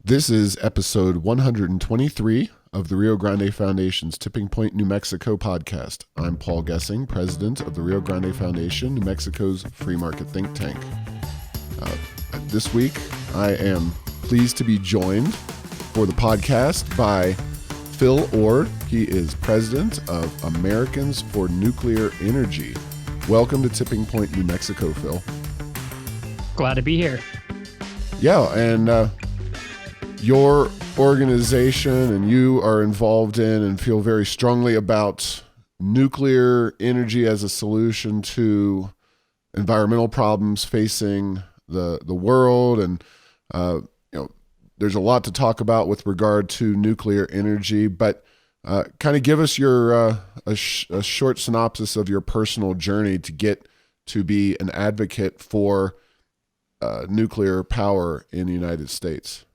This is episode 123 of the Rio Grande Foundation's Tipping Point, New Mexico podcast. I'm Paul Gessing, president of the Rio Grande Foundation, New Mexico's free market think tank. This week, I am pleased to be joined for the podcast by Phil Orr. He is president of Americans for Nuclear Energy. Welcome to Tipping Point, New Mexico, Phil. Glad to be here. Yeah, and your organization and you are involved in and feel very strongly about nuclear energy as a solution to environmental problems facing the world. And, there's a lot to talk about with regard to nuclear energy, but kind of give us your a short synopsis of your personal journey to get to be an advocate for nuclear power in the United States.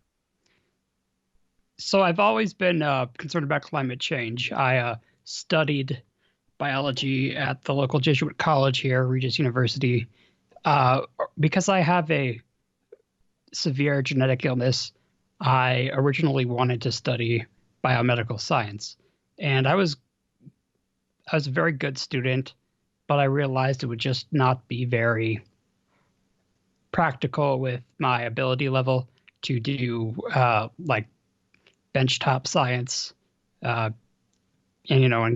So I've always been concerned about climate change. I studied biology at the local Jesuit college here, Regis University, because I have a severe genetic illness. I originally wanted to study biomedical science, and I was a very good student, but I realized it would just not be very practical with my ability level to do like benchtop science, and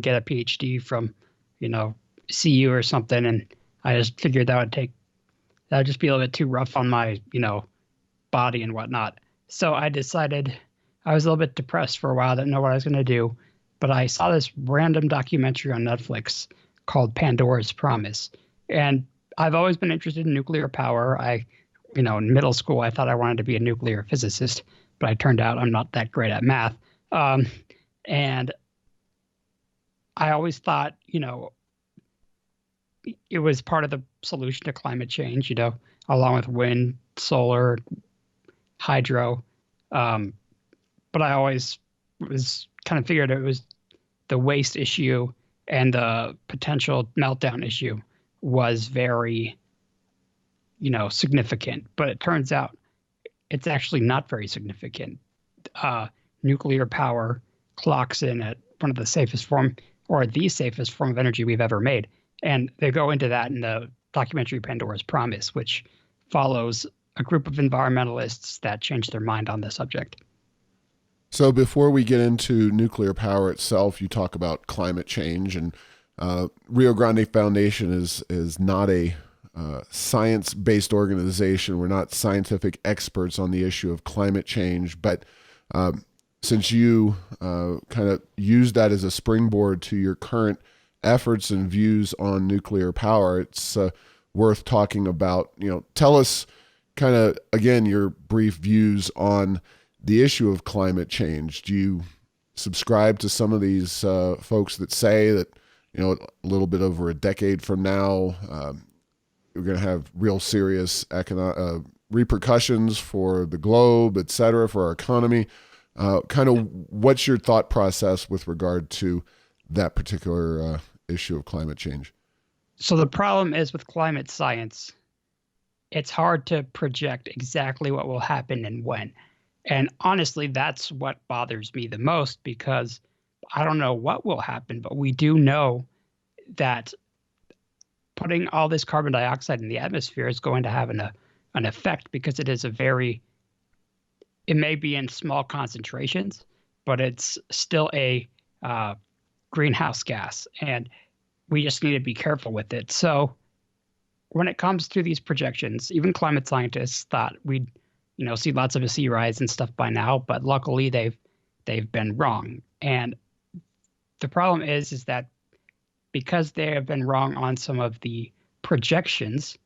get a PhD from, CU or something. And I just figured that would just be a little bit too rough on my, body and whatnot. So I decided I was a little bit depressed for a while, didn't know what I was going to do, but I saw this random documentary on Netflix called Pandora's Promise. And I've always been interested in nuclear power. In middle school, I thought I wanted to be a nuclear physicist, but I turned out I'm not that great at math. And I always thought, it was part of the solution to climate change, along with wind, solar, hydro. But I always was kind of figured it was the waste issue and the potential meltdown issue was very, significant. But it turns out it's actually not very significant. Nuclear power clocks in at one of the safest form, or the safest form of energy we've ever made. And they go into that in the documentary Pandora's Promise, which follows a group of environmentalists that changed their mind on the subject. So before we get into nuclear power itself, you talk about climate change, and Rio Grande Foundation is not a science-based organization. We're not scientific experts on the issue of climate change, but since you kind of use that as a springboard to your current efforts and views on nuclear power, it's worth talking about. Tell us kind of, again, your brief views on the issue of climate change. Do you subscribe to some of these folks that say that, a little bit over a decade from now, we're going to have real serious economic repercussions for the globe, et cetera, for our economy? Kind of what's your thought process with regard to that particular issue of climate change? So the problem is with climate science, it's hard to project exactly what will happen and when. And honestly, that's what bothers me the most, because I don't know what will happen, but we do know that putting all this carbon dioxide in the atmosphere is going to have an effect, because it may be in small concentrations, but it's still a greenhouse gas, and we just need to be careful with it. So when it comes to these projections, even climate scientists thought we'd see lots of a sea rise and stuff by now, but luckily they've been wrong. And the problem is that because they have been wrong on some of the projections,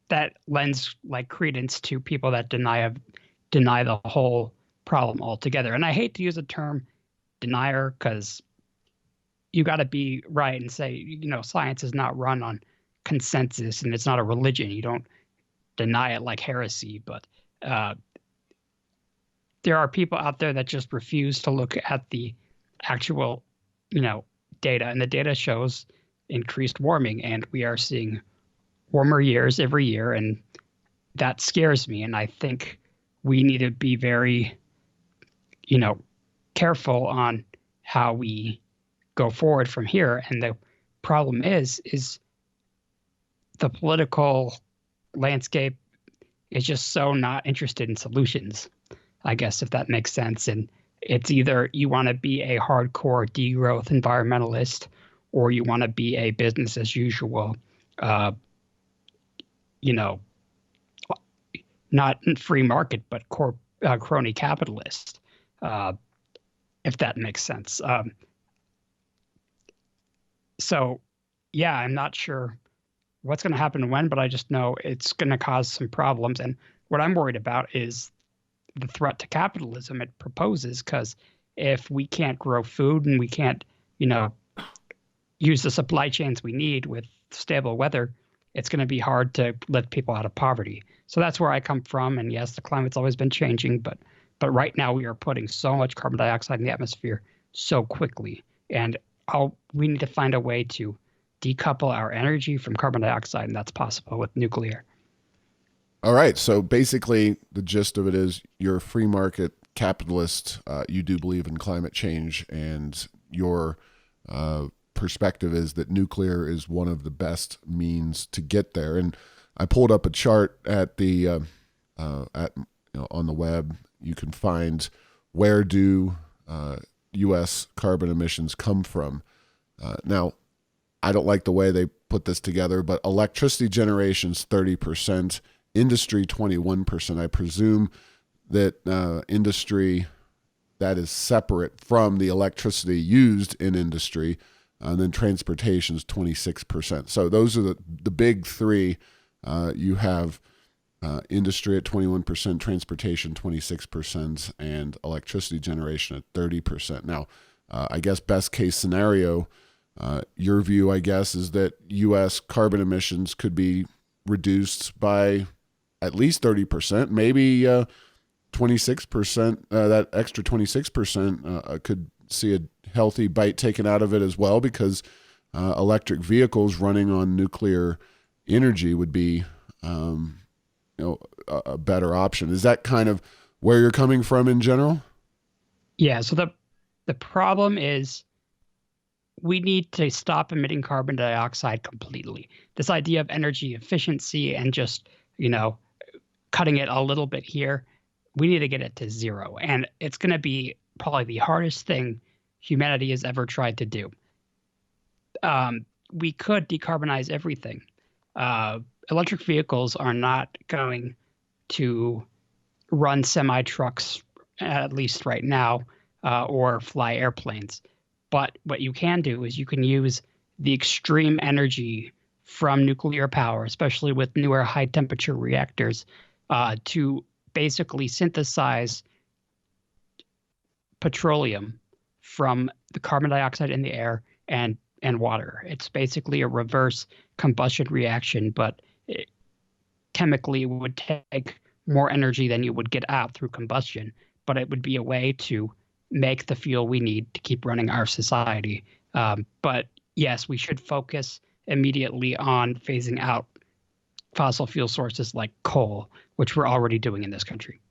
that lends like credence to people that deny the whole problem altogether. And I hate to use the term denier, because you got to be right and say, science is not run on consensus, and it's not a religion. You don't deny it like heresy, but there are people out there that just refuse to look at the actual, data, and the data shows increased warming, and we are seeing warmer years every year. And that scares me. And I think we need to be very, you know, careful on how we go forward from here. And the problem is the political landscape is just so not interested in solutions, I guess, if that makes sense. And it's either you want to be a hardcore degrowth environmentalist or you want to be a business as usual, uh, you know, not free market, but crony capitalist, uh, if that makes sense. So, yeah, I'm not sure what's going to happen when, but I just know it's going to cause some problems. And what I'm worried about is the threat to capitalism it proposes, because if we can't grow food and we can't, you know, use the supply chains we need with stable weather, it's going to be hard to lift people out of poverty. So that's where I come from. And yes, the climate's always been changing, but right now we are putting so much carbon dioxide in the atmosphere so quickly, and we need to find a way to decouple our energy from carbon dioxide, and that's possible with nuclear. All right. So basically, the gist of it is you're a free market capitalist. You do believe in climate change, and your perspective is that nuclear is one of the best means to get there. And I pulled up a chart at the on the web. You can find where do U.S. carbon emissions come from. Now, I don't like the way they put this together, but electricity generation's 30%. Industry 21%. I presume that industry that is separate from the electricity used in industry, and then transportation is 26%. So those are the big three. You have industry at 21%, transportation 26%, and electricity generation at 30%. Now, I guess best case scenario, your view, I guess, is that U.S. carbon emissions could be reduced by at least 30%, maybe 26%. That extra 26% could see a healthy bite taken out of it as well, because electric vehicles running on nuclear energy would be, a better option. Is that kind of where you're coming from in general? Yeah. So the problem is we need to stop emitting carbon dioxide completely. This idea of energy efficiency and just, cutting it a little bit here, we need to get it to zero. And it's going to be probably the hardest thing humanity has ever tried to do. We could decarbonize everything. Electric vehicles are not going to run semi trucks, at least right now, or fly airplanes. But what you can do is you can use the extreme energy from nuclear power, especially with newer high temperature reactors, to basically synthesize petroleum from the carbon dioxide in the air and water. It's basically a reverse combustion reaction, but chemically it would take more energy than you would get out through combustion. But it would be a way to make the fuel we need to keep running our society. But yes, we should focus immediately on phasing out fossil fuel sources like coal, which we're already doing in this country.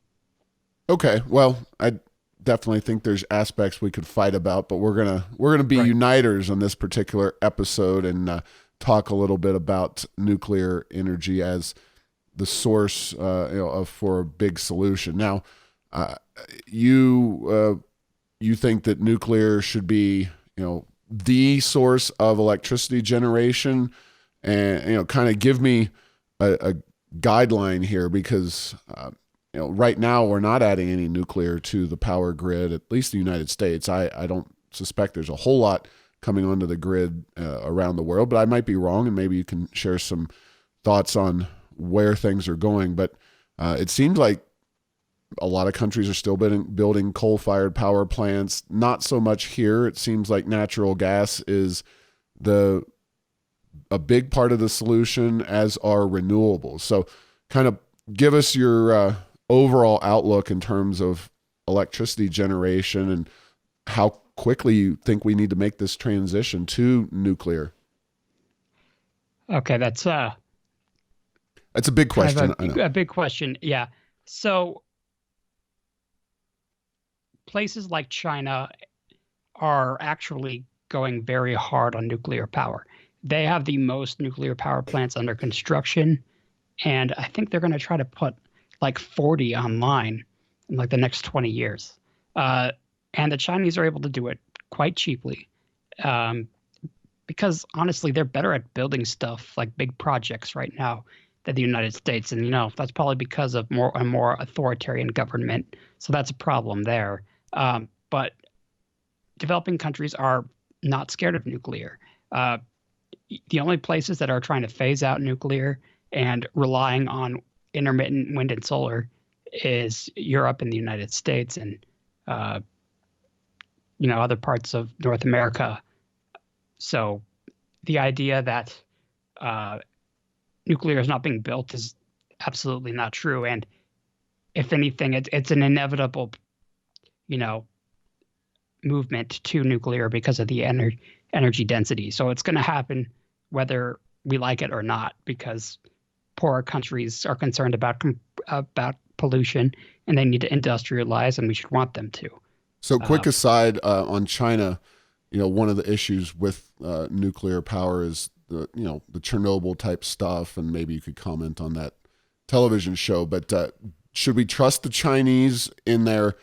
Okay, well, I definitely think there's aspects we could fight about, but we're gonna be Right. uniters on this particular episode and talk a little bit about nuclear energy as the source, for a big solution. Now, uh, you think that nuclear should be, the source of electricity generation, and kind of give me a guideline here, because right now we're not adding any nuclear to the power grid, at least the United States. I don't suspect there's a whole lot coming onto the grid around the world, but I might be wrong, and maybe you can share some thoughts on where things are going. But it seems like a lot of countries are still building coal-fired power plants. Not so much here. It seems like natural gas is a big part of the solution, as are renewables. So kind of give us your overall outlook in terms of electricity generation and how quickly you think we need to make this transition to nuclear. Okay, that's It's a big kind question. of I know. a big question. Yeah. So places like China are actually going very hard on nuclear power. They have the most nuclear power plants under construction, and I think they're going to try to put like 40 online in like the next 20 years. Uh, and the Chinese are able to do it quite cheaply, um, because honestly, they're better at building stuff like big projects right now than the United States. And that's probably because of a more authoritarian government. So that's a problem there. But developing countries are not scared of nuclear. Uh, the only places that are trying to phase out nuclear and relying on intermittent wind and solar is Europe and the United States and uh, other parts of North America. So the idea that uh, nuclear is not being built is absolutely not true. And if anything, it's an inevitable, you know, movement to nuclear because of the energy density. So it's going to happen whether we like it or not, because poorer countries are concerned about pollution and they need to industrialize, and we should want them to. So, Uh, quick aside on China, one of the issues with nuclear power is the Chernobyl type stuff, and maybe you could comment on that television show. But should we trust the Chinese in their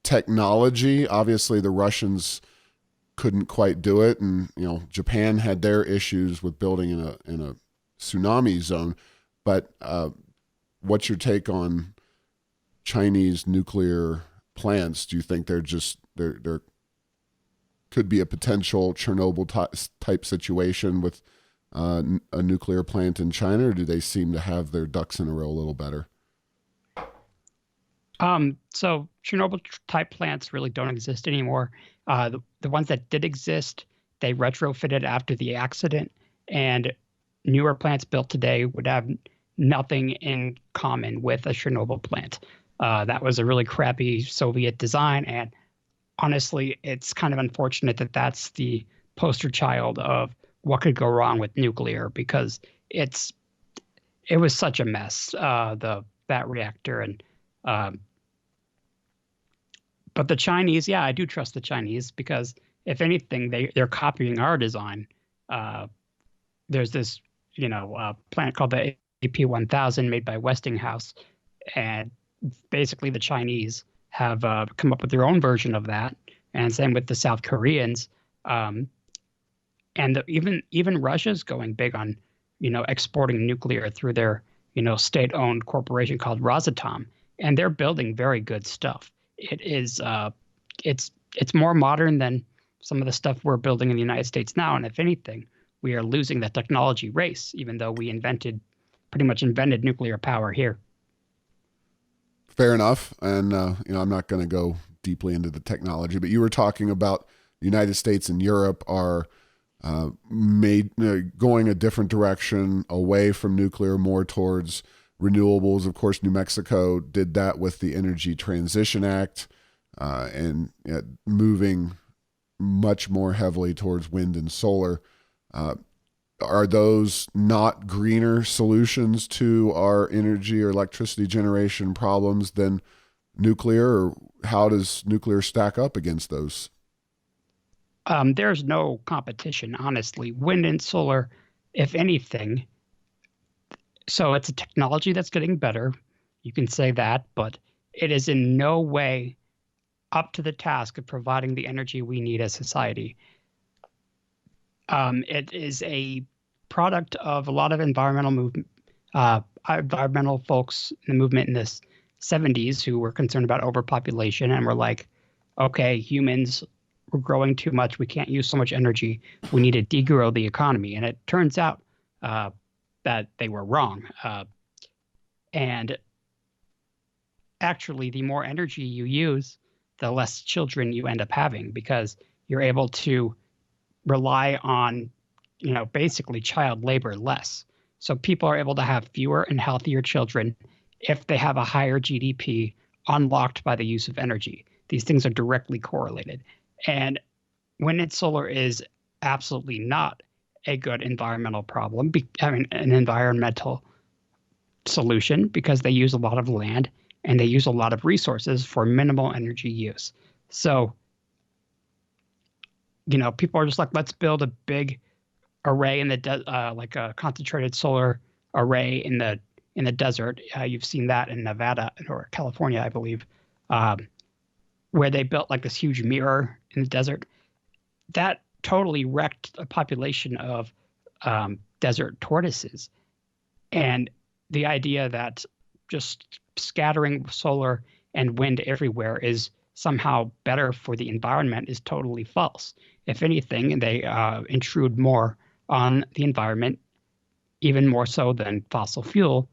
technology? Obviously, the Russians couldn't quite do it, and Japan had their issues with building in a tsunami zone. But what's your take on Chinese nuclear plants? Do you think there could be a potential Chernobyl type situation with a nuclear plant in China, or do they seem to have their ducks in a row a little better? so Chernobyl type plants really don't exist anymore. The ones that did exist, they retrofitted after the accident, and newer plants built today would have nothing in common with a Chernobyl plant. That was a really crappy Soviet design, and honestly, it's kind of unfortunate that that's the poster child of what could go wrong with nuclear, because it was such a mess, that reactor. And um, but the Chinese, yeah, I do trust the Chinese, because if anything, they're copying our design. Uh, there's this plant called the AP1000 made by Westinghouse, and basically the Chinese have come up with their own version of that, and same with the South Koreans. Um, and even Russia's going big on exporting nuclear through their state-owned corporation called Rosatom, and they're building very good stuff. It's more modern than some of the stuff we're building in the United States now, and if anything, we are losing the technology race, even though we pretty much invented nuclear power here. Fair enough. And, I'm not going to go deeply into the technology, but you were talking about the United States and Europe are going a different direction away from nuclear, more towards renewables. Of course, New Mexico did that with the Energy Transition Act, and moving much more heavily towards wind and solar. Are those not greener solutions to our energy or electricity generation problems than nuclear, or how does nuclear stack up against those? There's no competition, honestly. Wind and solar, if anything. So it's a technology that's getting better. You can say that, but it is in no way up to the task of providing the energy we need as society. It is a product of a lot of environmental folks in the movement in the 70s who were concerned about overpopulation and were like, okay, humans, we're growing too much. We can't use so much energy. We need to degrow the economy. And it turns out that they were wrong. And actually, the more energy you use, the less children you end up having, because you're able to rely on, basically child labor less. So people are able to have fewer and healthier children if they have a higher GDP unlocked by the use of energy. These things are directly correlated. And wind and solar is absolutely not a good environmental problem. An environmental solution because they use a lot of land and they use a lot of resources for minimal energy use. So, people are just like, let's build a big array in the like a concentrated solar array in the desert. You've seen that in Nevada or California, I believe, where they built like this huge mirror in the desert. That totally wrecked a population of desert tortoises. And the idea that just scattering solar and wind everywhere is somehow better for the environment is totally false. If anything, they intrude more on the environment, even more so than fossil fuel.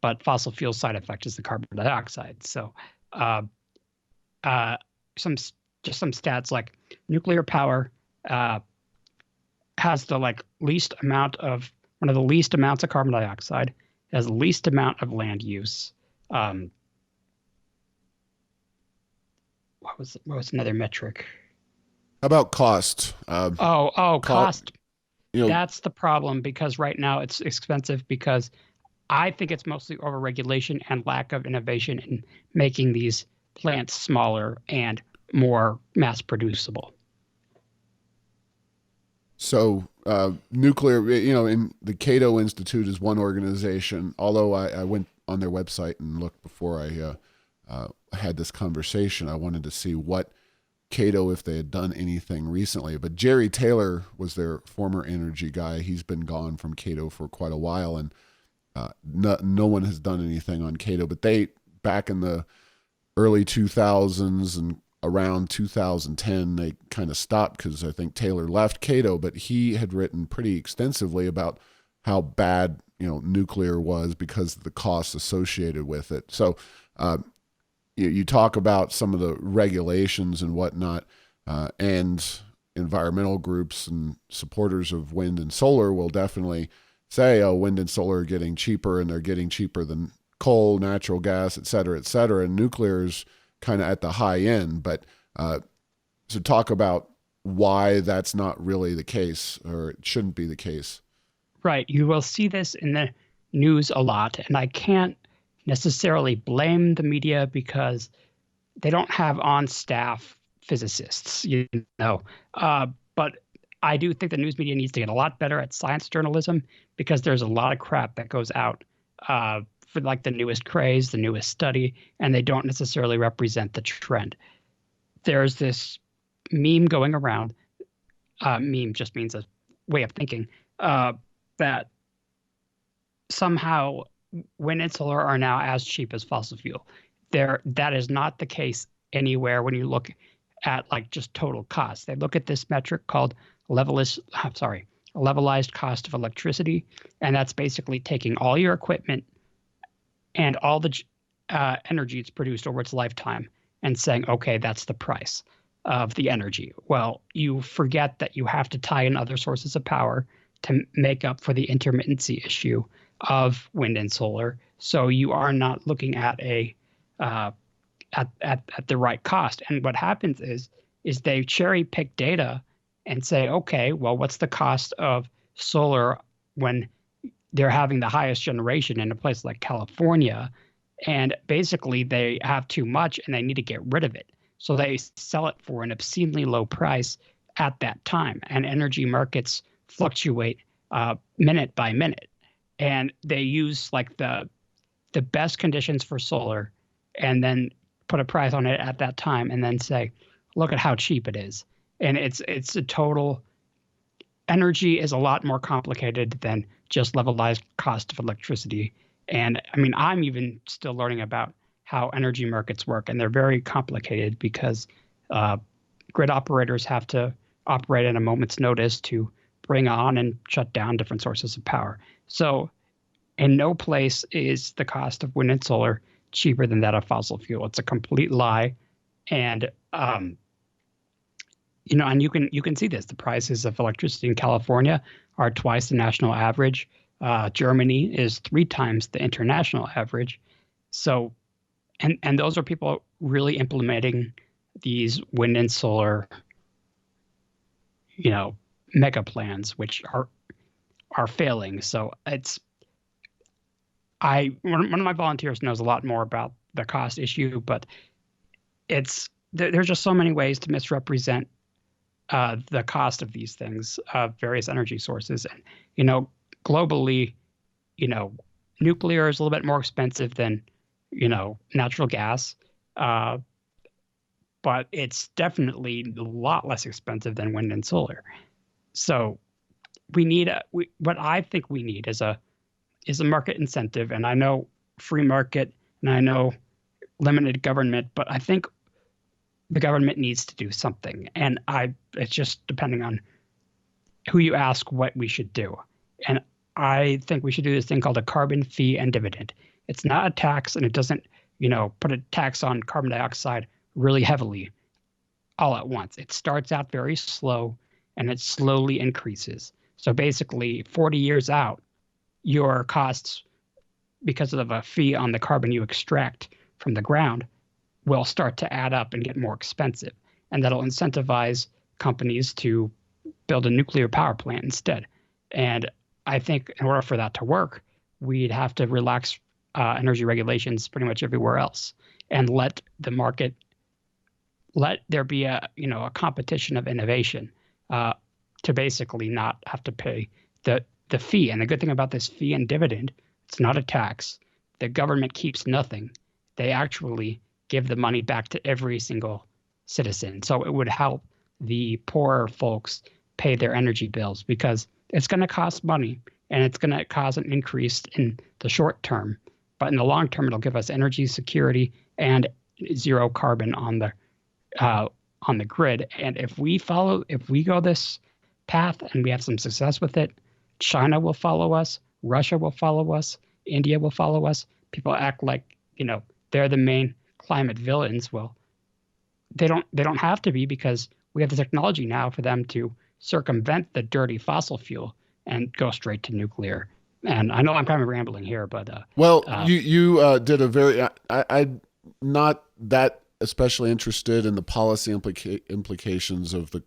But fossil fuel side effect is the carbon dioxide. So some stats like nuclear power has the least amount of one of the least amounts of carbon dioxide, has the least amount of land use. What was another metric? How about cost? Cost. That's the problem, because right now it's expensive, because I think it's mostly overregulation and lack of innovation in making these plants smaller and more mass producible. So nuclear, in the Cato Institute is one organization, although I went on their website and looked before I had this conversation. I wanted to see what Cato, if they had done anything recently. But Jerry Taylor was their former energy guy. He's been gone from Cato for quite a while, and no one has done anything on Cato. But they, back in the early 2000s and around 2010, they kind of stopped because I think Taylor left Cato, but he had written pretty extensively about how bad nuclear was because of the costs associated with it. So you talk about some of the regulations and whatnot, and environmental groups and supporters of wind and solar will definitely say, oh, wind and solar are getting cheaper, and they're getting cheaper than coal, natural gas, et cetera, and nuclear is kind of at the high end. But so talk about why that's not really the case, or it shouldn't be the case. Right. You will see this in the news a lot, and I can't necessarily blame the media because they don't have on staff physicists, but I do think the news media needs to get a lot better at science journalism, because there's a lot of crap that goes out for the newest craze, the newest study, and they don't necessarily represent the trend. There's this meme going around. Meme just means a way of thinking, that somehow wind and solar are now as cheap as fossil fuel. That is not the case anywhere when you look at just total cost. They look at this metric called levelized cost of electricity, and that's basically taking all your equipment and all the energy it's produced over its lifetime and saying, okay, that's the price of the energy. Well, you forget that you have to tie in other sources of power to make up for the intermittency issue of wind and solar. So you are not looking at at the right cost. And what happens is they cherry pick data and say, okay, well, what's the cost of solar when they're having the highest generation in a place like California? And basically they have too much and they need to get rid of it. So they sell it for an obscenely low price at that time. And energy markets fluctuate minute by minute. And they use the best conditions for solar and then put a price on it at that time and then say, look at how cheap it is. And it's a total, energy is a lot more complicated than just levelized cost of electricity. And I mean, I'm even still learning about how energy markets work, and they're very complicated because grid operators have to operate at a moment's notice to bring on and shut down different sources of power. So in no place is the cost of wind and solar cheaper than that of fossil fuel. It's a complete lie. And and you can see this. The prices of electricity in California are twice the national average. Germany is 3 times the international average. So, and those are people really implementing these wind and solar, mega plans, which are failing. So one of my volunteers knows a lot more about the cost issue, but there's just so many ways to misrepresent the cost of these things, various energy sources. And, globally, nuclear is a little bit more expensive than, natural gas. But it's definitely a lot less expensive than wind and solar. So what I think we need is a market incentive. And I know free market and I know limited government, but I think the government needs to do something. And it's just depending on who you ask what we should do. And I think we should do this thing called a carbon fee and dividend. It's not a tax, and it doesn't, put a tax on carbon dioxide really heavily all at once. It starts out very slow and it slowly increases. So basically 40 years out, your costs, because of a fee on the carbon you extract from the ground, will start to add up and get more expensive. And that'll incentivize companies to build a nuclear power plant instead. And I think in order for that to work, we'd have to relax energy regulations pretty much everywhere else and let there be a competition of innovation to basically not have to pay the fee. And the good thing about this fee and dividend, it's not a tax. The government keeps nothing. They actually give the money back to every single citizen. So it would help the poorer folks pay their energy bills, because it's going to cost money and it's going to cause an increase in the short term. But in the long term, it'll give us energy security and zero carbon on the grid. And if we go this path and we have some success with it, China will follow us, Russia will follow us, India will follow us. People act like, they're the main climate villains. Well, they don't have to be, because we have the technology now for them to circumvent the dirty fossil fuel and go straight to nuclear. And I know I'm kind of rambling here, but you did a very I'm not that especially interested in the policy implications of the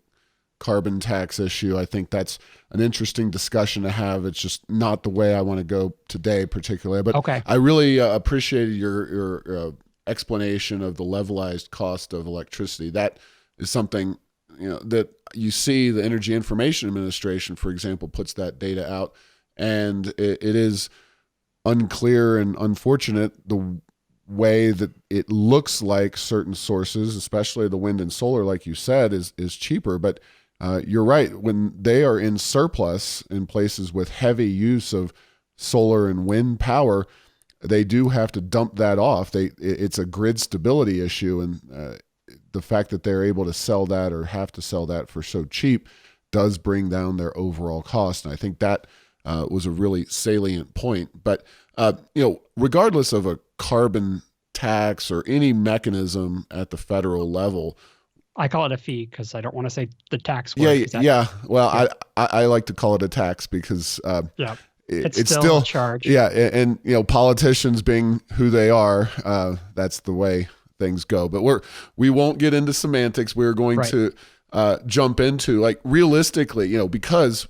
carbon tax issue. I think that's an interesting discussion to have. It's just not the way I want to go today, particularly. But okay. I really appreciated your explanation of the levelized cost of electricity. That is something that you see. The Energy Information Administration, for example, puts that data out, and it is unclear and unfortunate the way that it looks like certain sources, especially the wind and solar, like you said, is cheaper. But you're right. When they are in surplus in places with heavy use of solar and wind power, they do have to dump that off. It's a grid stability issue, and the fact that they're able to sell that or have to sell that for so cheap does bring down their overall cost. And I think that was a really salient point. But regardless of a carbon tax or any mechanism at the federal level, I call it a fee because I don't want to say the tax word. Well, I like to call it a tax because it's still a charge. Yeah, and politicians being who they are, that's the way things go. But we won't get into semantics. We're going to jump into, like, realistically, because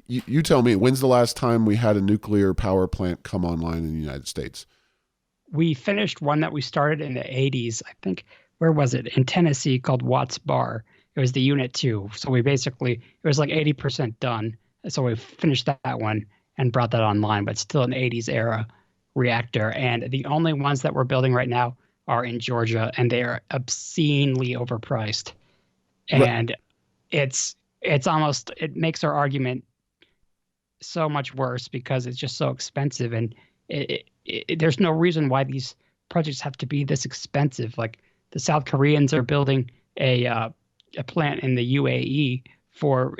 you tell me, when's the last time we had a nuclear power plant come online in the United States? We finished one that we started in the 80s, I think. Where was it? In Tennessee, called Watts Bar. It was the Unit 2. So it was like 80% done. So we finished that one and brought that online, but still an 80s era reactor. And the only ones that we're building right now are in Georgia, and they are obscenely overpriced. And it makes our argument so much worse because it's just so expensive. And there's no reason why these projects have to be this expensive. Like, the South Koreans are building a plant in the UAE for,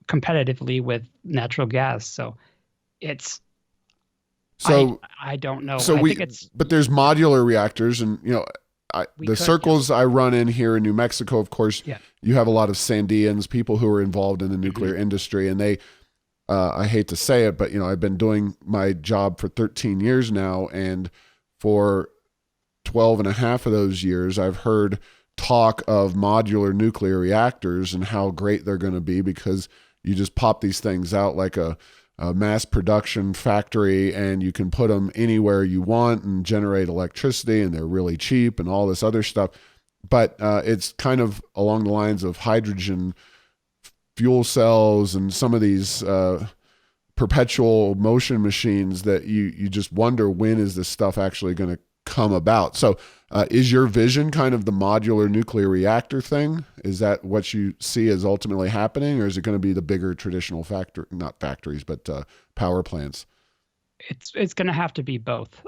competitively with natural gas. So I don't know. But there's modular reactors, and the circles I run in here in New Mexico, of course, you have a lot of Sandians, people who are involved in the nuclear industry, and they, I hate to say it, but I've been doing my job for 13 years now, and for 12 and a half of those years, I've heard talk of modular nuclear reactors and how great they're going to be because you just pop these things out like a mass production factory, and you can put them anywhere you want and generate electricity, and they're really cheap and all this other stuff. But it's kind of along the lines of hydrogen fuel cells and some of these perpetual motion machines that you just wonder, when is this stuff actually going to come about? So is your vision kind of the modular nuclear reactor thing? Is that what you see as ultimately happening, or is it going to be the bigger traditional not factories, but power plants? It's going to have to be both.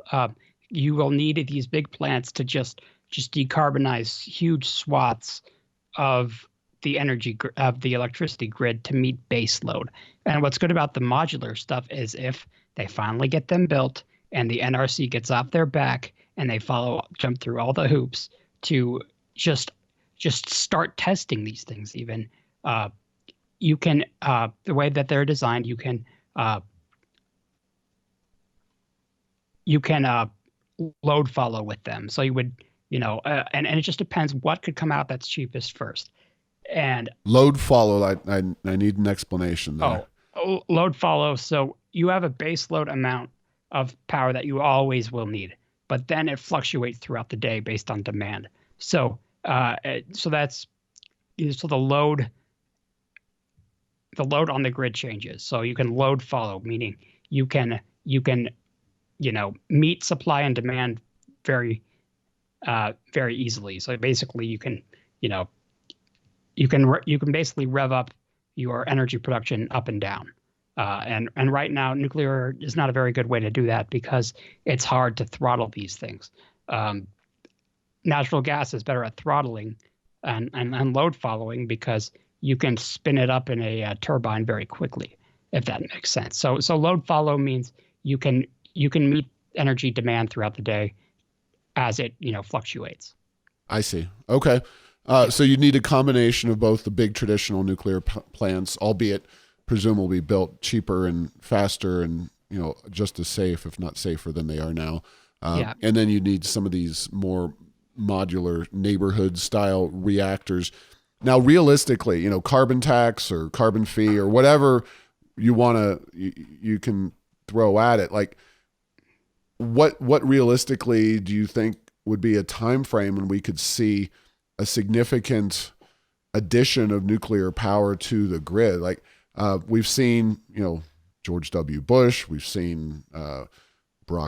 You will need these big plants to just decarbonize huge swaths of the electricity grid to meet base load. And what's good about the modular stuff is if they finally get them built and the NRC gets off their back and they jump through all the hoops to just start testing these things. Even you can the way that they're designed, you can load follow with them. So you would, and it just depends what could come out that's cheapest first. And load follow, I need an explanation there. Load follow. So you have a base load amount of power that you always will need, but then it fluctuates throughout the day based on demand. So the load on the grid changes. So you can load follow, meaning you can meet supply and demand very easily. So basically you can basically rev up your energy production up and down. And right now, nuclear is not a very good way to do that because it's hard to throttle these things. Natural gas is better at throttling and load following because you can spin it up in a turbine very quickly, if that makes sense. So load follow means you can meet energy demand throughout the day as it fluctuates. I see. Okay. So you need a combination of both the big traditional nuclear plants, albeit presumably built cheaper and faster and just as safe, if not safer than they are now. And then you need some of these more modular neighborhood style reactors. Now, realistically, carbon tax or carbon fee or whatever you can throw at it. Like, what realistically do you think would be a time frame when we could see a significant addition of nuclear power to the grid? Like, we've seen, George W. Bush, we've seen Barack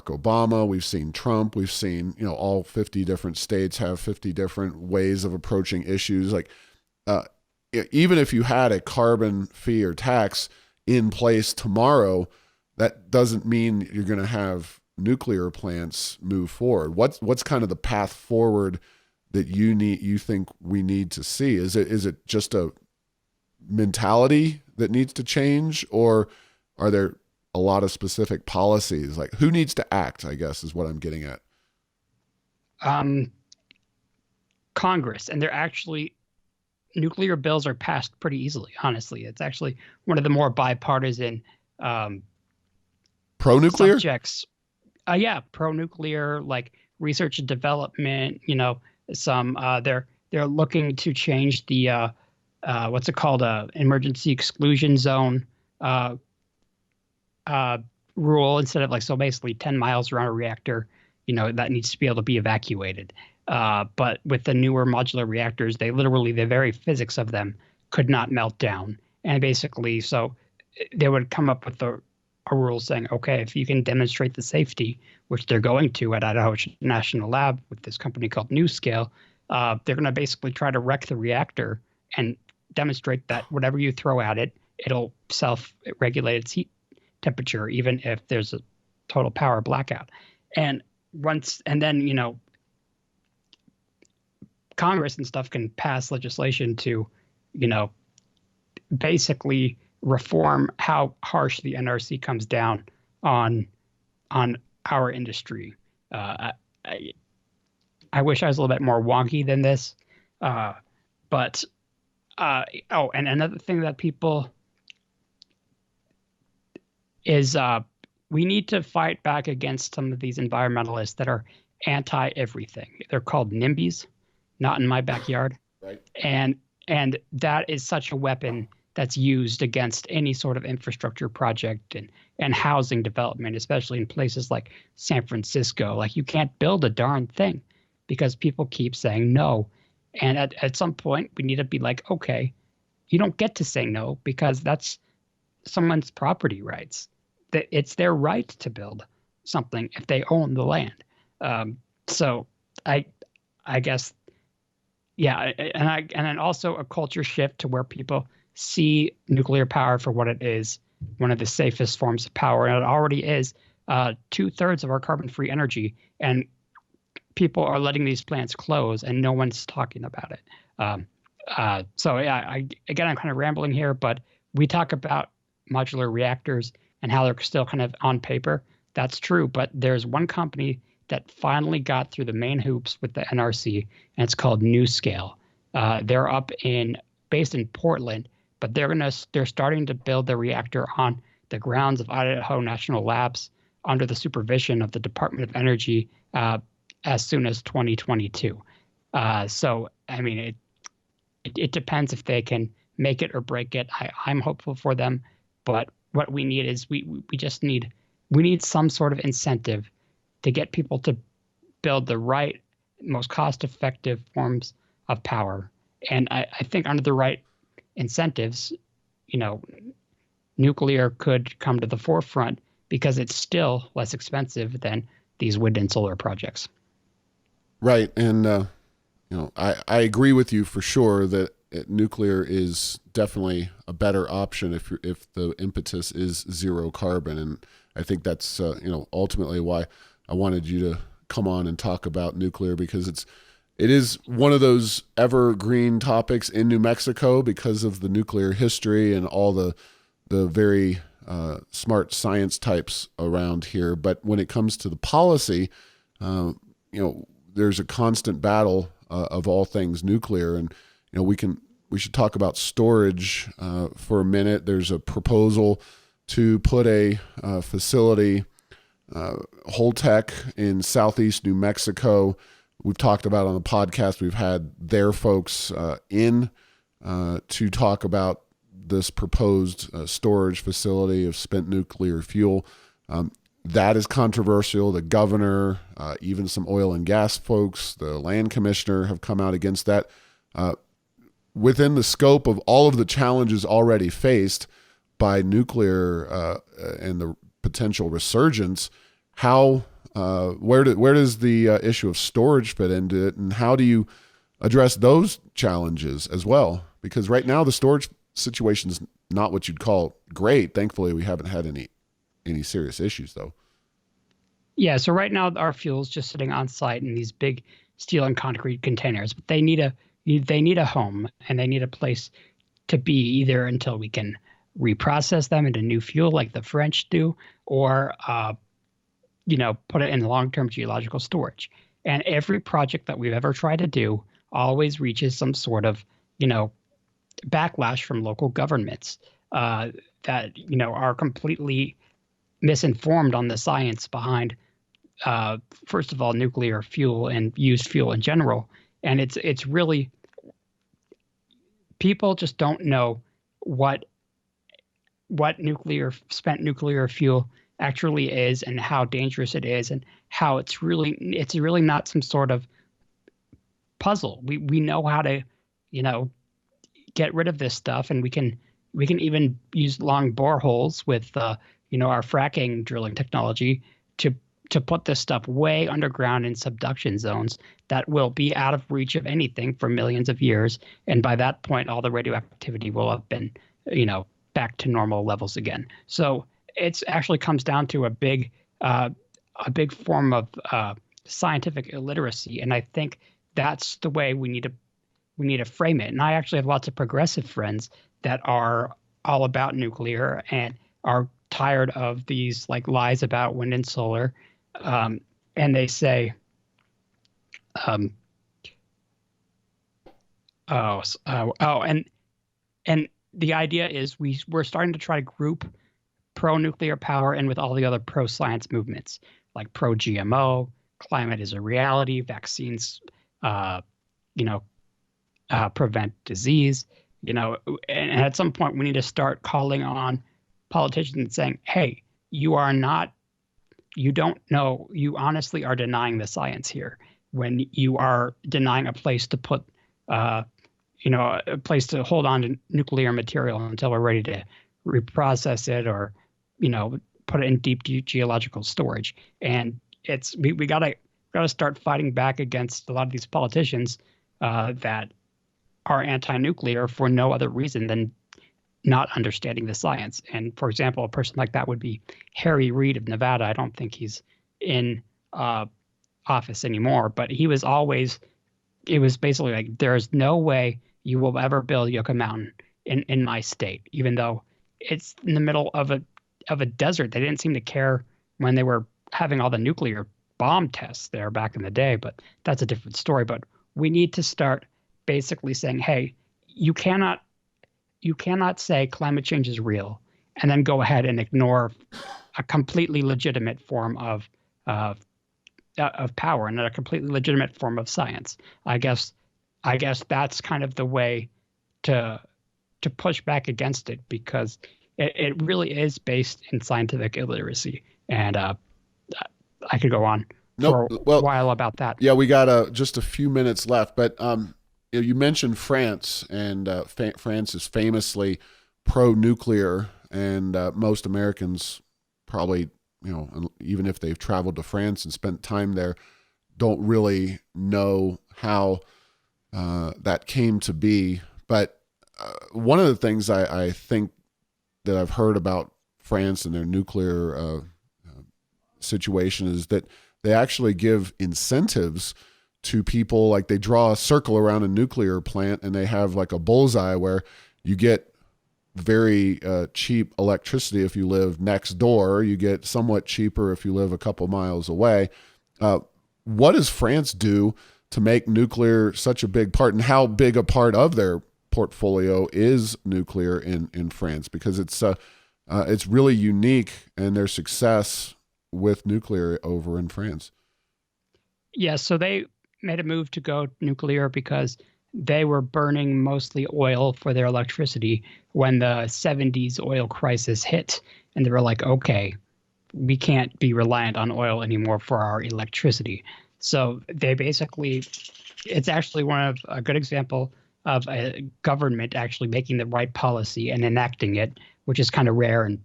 Obama, we've seen Trump, we've seen, all 50 different states have 50 different ways of approaching issues. Like, even if you had a carbon fee or tax in place tomorrow, that doesn't mean you're going to have nuclear plants move forward. What's kind of the path forward that you think we need to see? Is it just a mentality that needs to change, or are there a lot of specific policies? Like, who needs to act, I guess, is what I'm getting at. Congress, and nuclear bills are passed pretty easily, honestly. It's actually one of the more bipartisan pro-nuclear subjects. Pro-nuclear, like research and development, they're looking to change the what's it called, emergency exclusion zone rule, instead of so basically 10 miles around a reactor, that needs to be able to be evacuated. But with the newer modular reactors, the very physics of them could not melt down. And basically, so they would come up with a rule saying, okay, if you can demonstrate the safety, which they're going to at Idaho National Lab with this company called NuScale, they're going to basically try to wreck the reactor and demonstrate that whatever you throw at it, it'll self-regulate its heat temperature, even if there's a total power blackout. And then, Congress and stuff can pass legislation to, basically reform how harsh the NRC comes down on our industry. I wish I was a little bit more wonky than this, but and another thing that people is we need to fight back against some of these environmentalists that are anti-everything. They're called NIMBYs, not in my backyard. Right. And that is such a weapon that's used against any sort of infrastructure project and housing development, especially in places like San Francisco. Like, you can't build a darn thing because people keep saying no. And at some point, we need to be like, okay, you don't get to say no because that's someone's property rights. That it's their right to build something if they own the land. So I guess, yeah, and then also a culture shift to where people see nuclear power for what it is, one of the safest forms of power, and it already is 2/3 of our carbon-free energy, and people are letting these plants close, and no one's talking about it. So yeah, I'm kind of rambling here, but we talk about modular reactors and how they're still kind of on paper. That's true, but there's one company that finally got through the main hoops with the NRC, and it's called NuScale. They're based in Portland, but they're starting to build the reactor on the grounds of Idaho National Labs under the supervision of the Department of Energy as soon as 2022. So I mean, it depends if they can make it or break it. I'm hopeful for them, but what we need is we need some sort of incentive to get people to build the right, most cost-effective forms of power. And I think under the right incentives, nuclear could come to the forefront because it's still less expensive than these wind and solar projects. Right. And, I agree with you for sure that nuclear is definitely a better option if the impetus is zero carbon. And I think that's, ultimately why I wanted you to come on and talk about nuclear, because it is one of those evergreen topics in New Mexico because of the nuclear history and all the very smart science types around here. But when it comes to the policy, there's a constant battle of all things nuclear. And, we should talk about storage for a minute. There's a proposal to put a facility, Holtec, in southeast New Mexico. We've talked about on the podcast, we've had their folks in to talk about this proposed storage facility of spent nuclear fuel. That is controversial. The governor, even some oil and gas folks, the land commissioner have come out against that. Within the scope of all of the challenges already faced by nuclear and the potential resurgence, where does the issue of storage fit into it, and how do you address those challenges as well? Because right now the storage situation is not what you'd call great. Thankfully, we haven't had any serious issues though. Yeah, so right now our fuel is just sitting on site in these big steel and concrete containers, but they need a home, and they need a place to be, either until we can reprocess them into new fuel like the French do, or put it in long-term geological storage. And every project that we've ever tried to do always reaches some sort of backlash from local governments that are completely misinformed on the science behind first of all nuclear fuel and used fuel in general. And it's really, people just don't know what spent nuclear fuel actually is, and how dangerous it is, and how it's really not some sort of puzzle. We know how to get rid of this stuff, and we can even use long boreholes with our fracking drilling technology to put this stuff way underground in subduction zones that will be out of reach of anything for millions of years. And by that point, all the radioactivity will have been, back to normal levels again. So it actually comes down to a big form of scientific illiteracy. And I think that's the way we need to frame it. And I actually have lots of progressive friends that are all about nuclear and are tired of these lies about wind and solar. And they say, and the idea is we're starting to try to group pro-nuclear power in with all the other pro-science movements, like pro-GMO, climate is a reality, vaccines, prevent disease, You know, and at some point we need to start calling on politicians and saying, "Hey, you are not, you don't know, you honestly are denying the science here when you are denying a place to put, uh, a place to hold on to nuclear material until we're ready to reprocess it or, put it in deep geological storage." And we gotta start fighting back against a lot of these politicians that are anti-nuclear for no other reason than not understanding the science. And for example, a person like that would be Harry Reid of Nevada. I don't think he's in office anymore, but he was always, it was basically like, there's no way you will ever build Yucca Mountain in my state, even though it's in the middle of a desert. They didn't seem to care when they were having all the nuclear bomb tests there back in the day, but that's a different story. But we need to start basically saying, hey, you cannot say climate change is real and then go ahead and ignore a completely legitimate form of power and a completely legitimate form of science. I guess that's kind of the way to push back against it, because it really is based in scientific illiteracy. And I could go on for a while about that. Yeah, we got just a few minutes left, but you mentioned France, and France is famously pro-nuclear, and most Americans probably, even if they've traveled to France and spent time there, don't really know how that came to be. But one of the things I think that I've heard about France and their nuclear situation is that they actually give incentives to people. Like, they draw a circle around a nuclear plant and they have like a bullseye where you get very cheap electricity if you live next door. You get somewhat cheaper if you live a couple miles away. What does France do to make nuclear such a big part, and how big a part of their portfolio is nuclear in France? Because it's really unique, and their success with nuclear over in France. Yeah, so they made a move to go nuclear because they were burning mostly oil for their electricity when the 70s oil crisis hit. And they were like, okay, we can't be reliant on oil anymore for our electricity. So they basically, it's actually a good example of a government actually making the right policy and enacting it, which is kind of rare in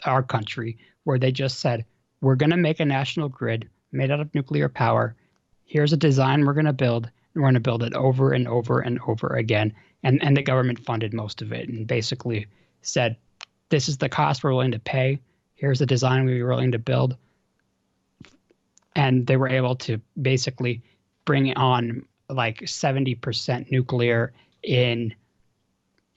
our country, where they just said, we're going to make a national grid made out of nuclear power. Here's a design we're going to build, and we're going to build it over and over and over again. And the government funded most of it and basically said, this is the cost we're willing to pay. Here's the design we're willing to build. And they were able to basically bring on like 70% nuclear in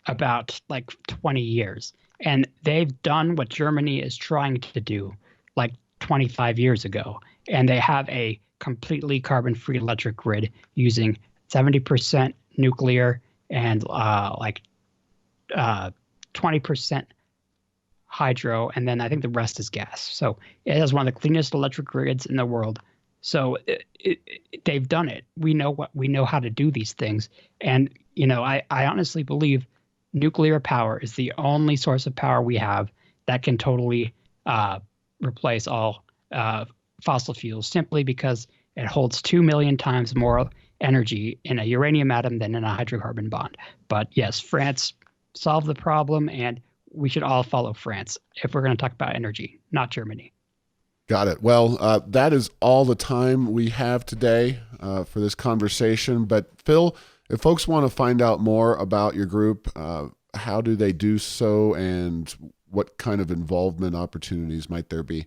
about like 20 years. And they've done what Germany is trying to do like 25 years ago. And they have a completely carbon-free electric grid using 70% nuclear and 20% hydro, and then I think the rest is gas. So it has one of the cleanest electric grids in the world. So they've done it. We know how to do these things. And I honestly believe nuclear power is the only source of power we have that can totally replace all fossil fuels, simply because it holds 2 million times more energy in a uranium atom than in a hydrocarbon bond. But yes, France solved the problem, and we should all follow France if we're going to talk about energy, not Germany. Got it. Well, that is all the time we have today for this conversation. But Phil, if folks want to find out more about your group, how do they do so, and what kind of involvement opportunities might there be?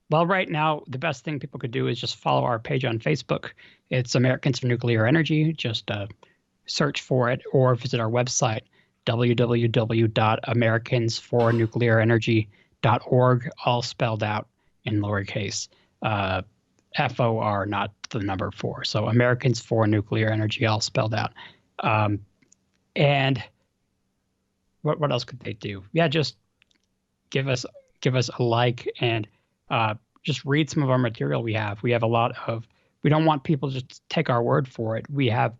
Well, right now, the best thing people could do is just follow our page on Facebook. It's Americans for Nuclear Energy. Just search for it, or visit our website, www.americansfornuclearenergy.org, all spelled out in lowercase. FOR, not the number 4. So Americans for Nuclear Energy, all spelled out. And what else could they do? Yeah, just give us a like, and just read some of our material we have. We have a lot of, we don't want people to just take our word for it. We have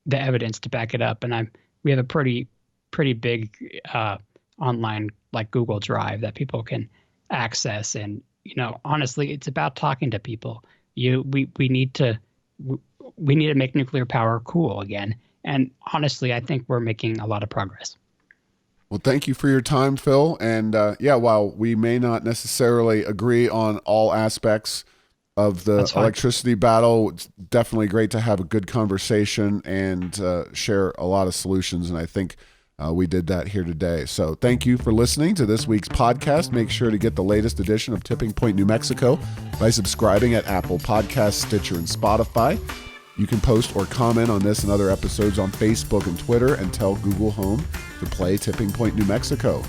the evidence to back it up. And we have a pretty big online like Google Drive that people can access. And honestly, it's about talking to people. We need to make nuclear power cool again. And honestly, I think we're making a lot of progress. Well, thank you for your time, Phil. And while we may not necessarily agree on all aspects of the electricity battle, it's definitely great to have a good conversation and share a lot of solutions. And I think we did that here today. So thank you for listening to this week's podcast. Make sure to get the latest edition of Tipping Point New Mexico by subscribing at Apple Podcasts, Stitcher, and Spotify. You can post or comment on this and other episodes on Facebook and Twitter, and tell Google Home to play Tipping Point New Mexico.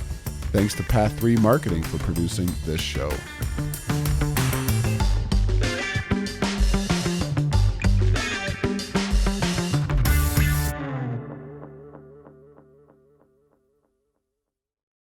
Thanks to Path 3 Marketing for producing this show.